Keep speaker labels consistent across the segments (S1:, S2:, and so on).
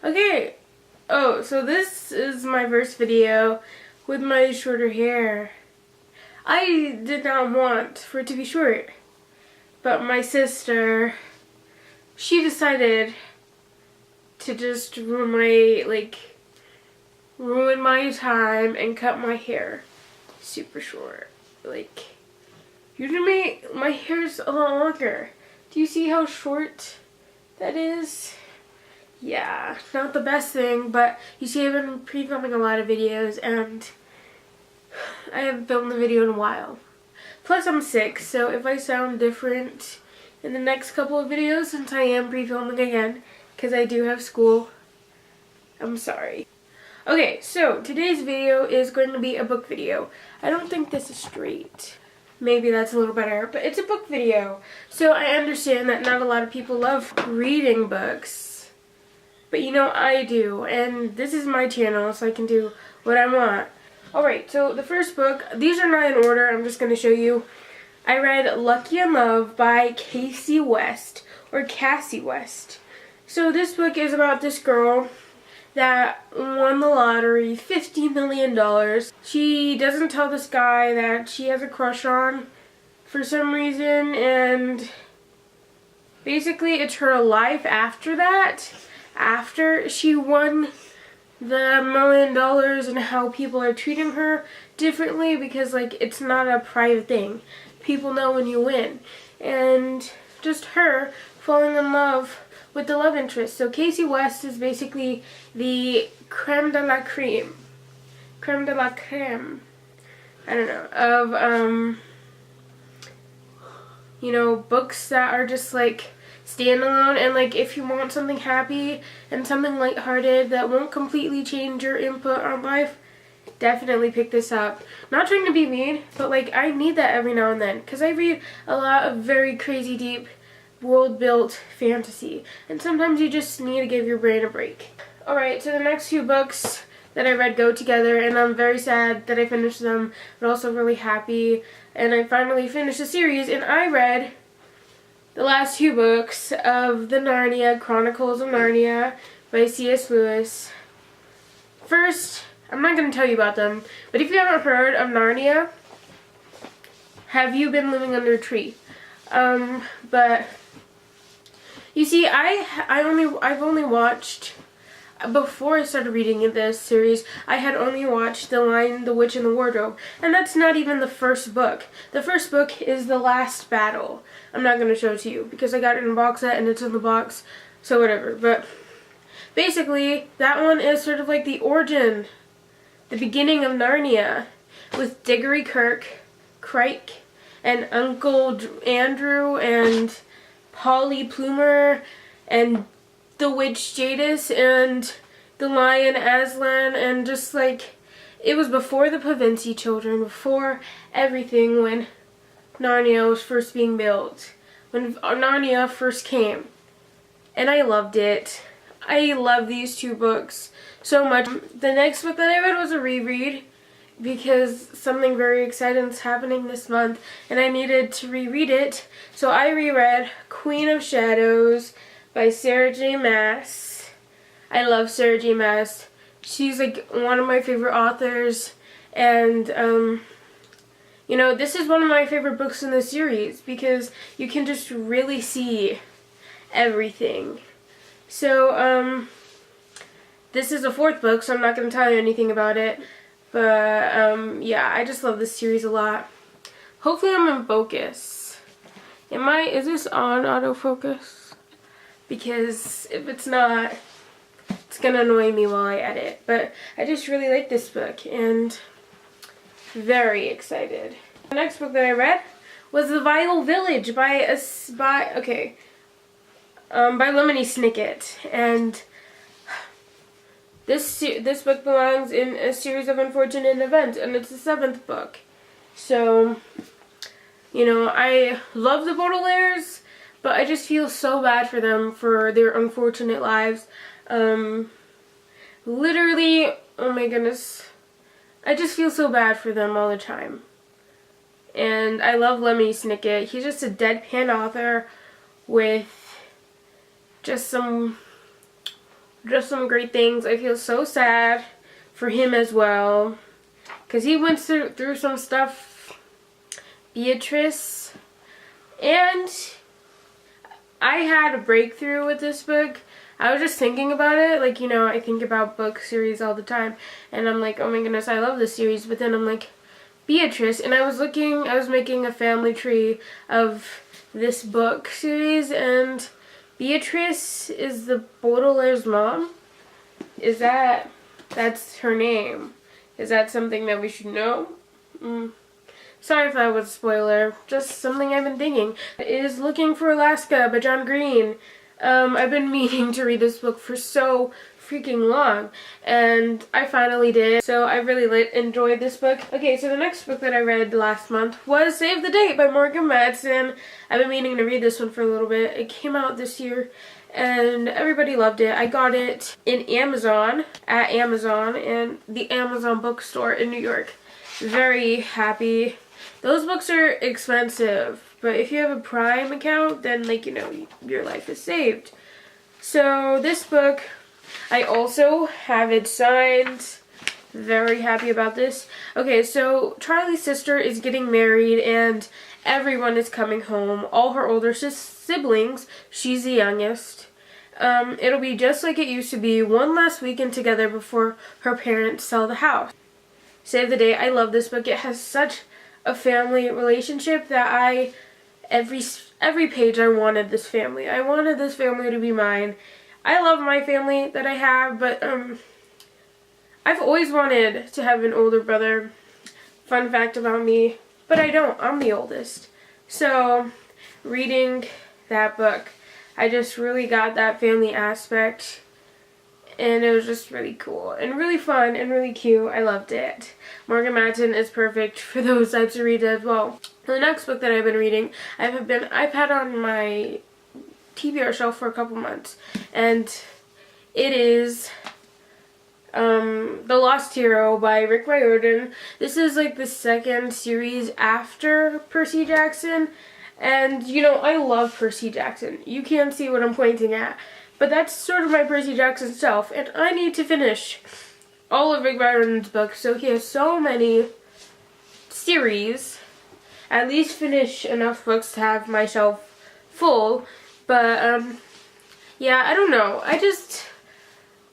S1: Okay. Oh, so this is my first video with my shorter hair. I did not want for it to be short, but my sister, she decided to just ruin my time and cut my hair super short. Usually my hair's a lot longer. Do you see how short that is? Yeah, not the best thing, but you see I've been pre-filming a lot of videos and I haven't filmed a video in a while. Plus I'm sick, so if I sound different in the next couple of videos, since I am pre-filming again, because I do have school, I'm sorry. Okay, so today's video is going to be a book video. I don't think this is straight. Maybe that's a little better, but it's a book video. So I understand that not a lot of people love reading books, but you know I do, and this is my channel, so I can do what I want. Alright, so the first book, these are not in order, I'm just going to show you. I read Lucky in Love by Cassie West. So this book is about this girl that won the lottery, $50 million. She doesn't tell this guy that she has a crush on for some reason, and basically it's her life after that, after she won the $1 million, and how people are treating her differently because it's not a private thing. People know when you win. And just her falling in love with the love interest. So Cassie West is basically the creme de la creme. Creme de la creme. I don't know. Of, you know, books that are just standalone, and if you want something happy and something lighthearted that won't completely change your input on life, definitely pick this up. Not trying to be mean, but I need that every now and then, because I read a lot of very crazy deep world-built fantasy, and sometimes you just need to give your brain a break. Alright, so the next few books that I read go together, and I'm very sad that I finished them, but also really happy, and I finally finished the series, and I read the last two books of the Narnia, Chronicles of Narnia by C.S. Lewis. First, I'm not going to tell you about them, but if you haven't heard of Narnia, have you been living under a tree? But you see, I've only watched, before I started reading this series, I had only watched The Lion, the Witch, and the Wardrobe, and that's not even the first book. The first book is The Last Battle. I'm not going to show it to you because I got it in a box set and it's in the box, so whatever. But basically, that one is sort of the origin, the beginning of Narnia, with Diggory Crike, and Uncle Andrew, and Polly Plumer, and the Witch Jadis, and the Lion Aslan, and just it was before the Pevensie children, before everything, when Narnia was first being built, when Narnia first came. And I loved it. I love these two books so much. The next book that I read was a reread, because something very exciting is happening this month, and I needed to reread it. So I reread Queen of Shadows by Sarah J. Maas. I love Sarah J. Maas. She's one of my favorite authors, and you know, this is one of my favorite books in the series because you can just really see everything. So this is the fourth book, so I'm not going to tell you anything about it. But, yeah, I just love this series a lot. Hopefully I'm in focus. Is this on autofocus? Because if it's not, it's gonna annoy me while I edit. But I just really like this book, and very excited. The next book that I read was The Vile Village by Lemony Snicket. And this book belongs in a series of unfortunate events, and it's the 7th book. So, you know, I love the Baudelaires, but I just feel so bad for them for their unfortunate lives. Literally, oh my goodness, I just feel so bad for them all the time. And I love Lemony Snicket. He's just a deadpan author with just some just some great things. I feel so sad for him as well, because he went through some stuff, Beatrice, and I had a breakthrough with this book. I was just thinking about it, like, you know, I think about book series all the time, and I'm like, oh my goodness, I love this series, but then I'm like, Beatrice, and I was making a family tree of this book series, and Beatrice is the Baudelaire's mom. That's her name. Is that something that we should know? Sorry if that was a spoiler. Just something I've been thinking. It is Looking for Alaska by John Green. I've been meaning to read this book for so freaking long, and I finally did. So I really enjoyed this book. Okay, so the next book that I read last month was Save the Date by Morgan Matson. I've been meaning to read this one for a little bit. It came out this year, and everybody loved it. I got it at Amazon, and the Amazon bookstore in New York. Very happy. Those books are expensive, but if you have a Prime account, then, like, you know, your life is saved. So this book, I also have it signed. Very happy about this. Okay, so Charlie's sister is getting married and everyone is coming home. All her older siblings. She's the youngest. It'll be just like it used to be, one last weekend together before her parents sell the house. Save the Date. I love this book. It has such a family relationship that every page I wanted this family. I wanted this family to be mine. I love my family that I have, but I've always wanted to have an older brother. Fun fact about me, but I don't. I'm the oldest. So, reading that book, I just really got that family aspect, and it was just really cool and really fun and really cute. I loved it. Morgan Matson is perfect for those types of reads as well. The next book that I've been reading, I've had on my TBR shelf for a couple months, and it is The Lost Hero by Rick Riordan. This is like the second series after Percy Jackson, and you know, I love Percy Jackson. You can't see what I'm pointing at, but that's sort of my Percy Jackson self, and I need to finish all of Rick Riordan's books, so he has so many series. At least finish enough books to have my shelf full. But, yeah, I don't know.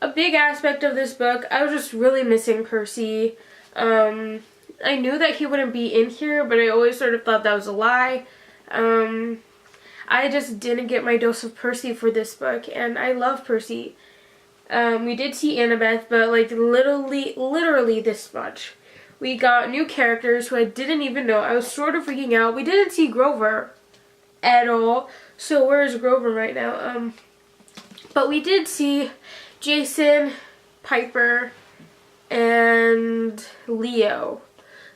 S1: A big aspect of this book, I was just really missing Percy. I knew that he wouldn't be in here, but I always sort of thought that was a lie. I just didn't get my dose of Percy for this book, and I love Percy. We did see Annabeth, but, like, literally this much. We got new characters who I didn't even know. I was sort of freaking out. We didn't see Grover at all. So where is Grover right now? But we did see Jason, Piper, and Leo,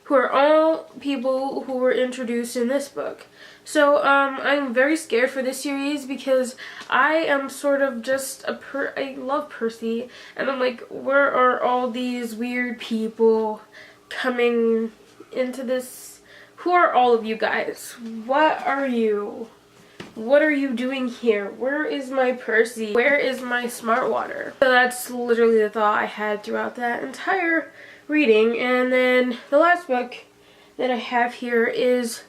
S1: who are all people who were introduced in this book. So I'm very scared for this series because I am sort of just I love Percy, and I'm like, where are all these weird people coming into this? Who are all of you guys? What are you? What are you doing here? Where is my Percy? Where is my Smart Water? So that's literally the thought I had throughout that entire reading. And then the last book that I have here is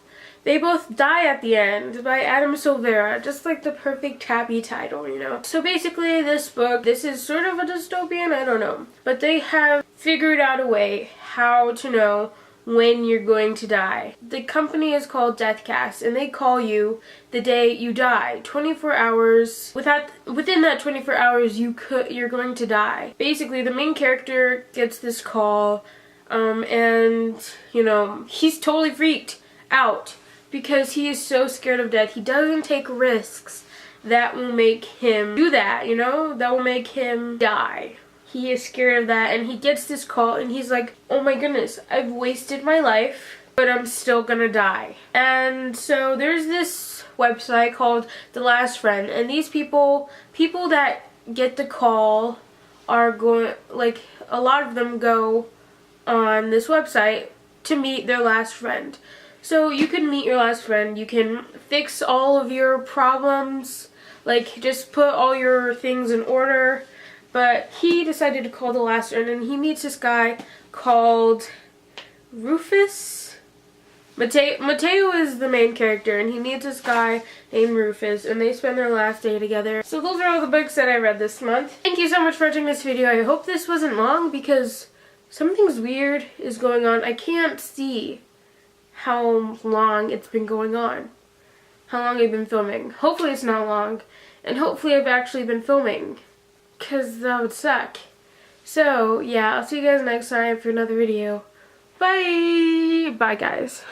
S1: They Both Die at the End by Adam Silvera. Just like the perfect happy title, you know. So basically this book, this is sort of a dystopian, I don't know. But they have figured out a way how to know when you're going to die. The company is called Deathcast, and they call you the day you die. 24 hours. Within that 24 hours, you're going to die. Basically, the main character gets this call, and you know, he's totally freaked out because he is so scared of death. He doesn't take risks that will make him do that, you know, that will make him die. He is scared of that, and he gets this call, and he's like, oh my goodness, I've wasted my life, but I'm still gonna die. And so there's this website called The Last Friend, and these people that get the call are going, like, a lot of them go on this website to meet their last friend. So you can meet your last friend, you can fix all of your problems, like, just put all your things in order. But he decided to call the last one, and he meets this guy called Rufus. Mateo is the main character, and he meets this guy named Rufus, and they spend their last day together. So those are all the books that I read this month. Thank you so much for watching this video. I hope this wasn't long because something's weird is going on. I can't see how long it's been going on. How long I've been filming. Hopefully it's not long, and hopefully I've actually been filming, because that would suck. So, yeah, I'll see you guys next time for another video. Bye! Bye, guys.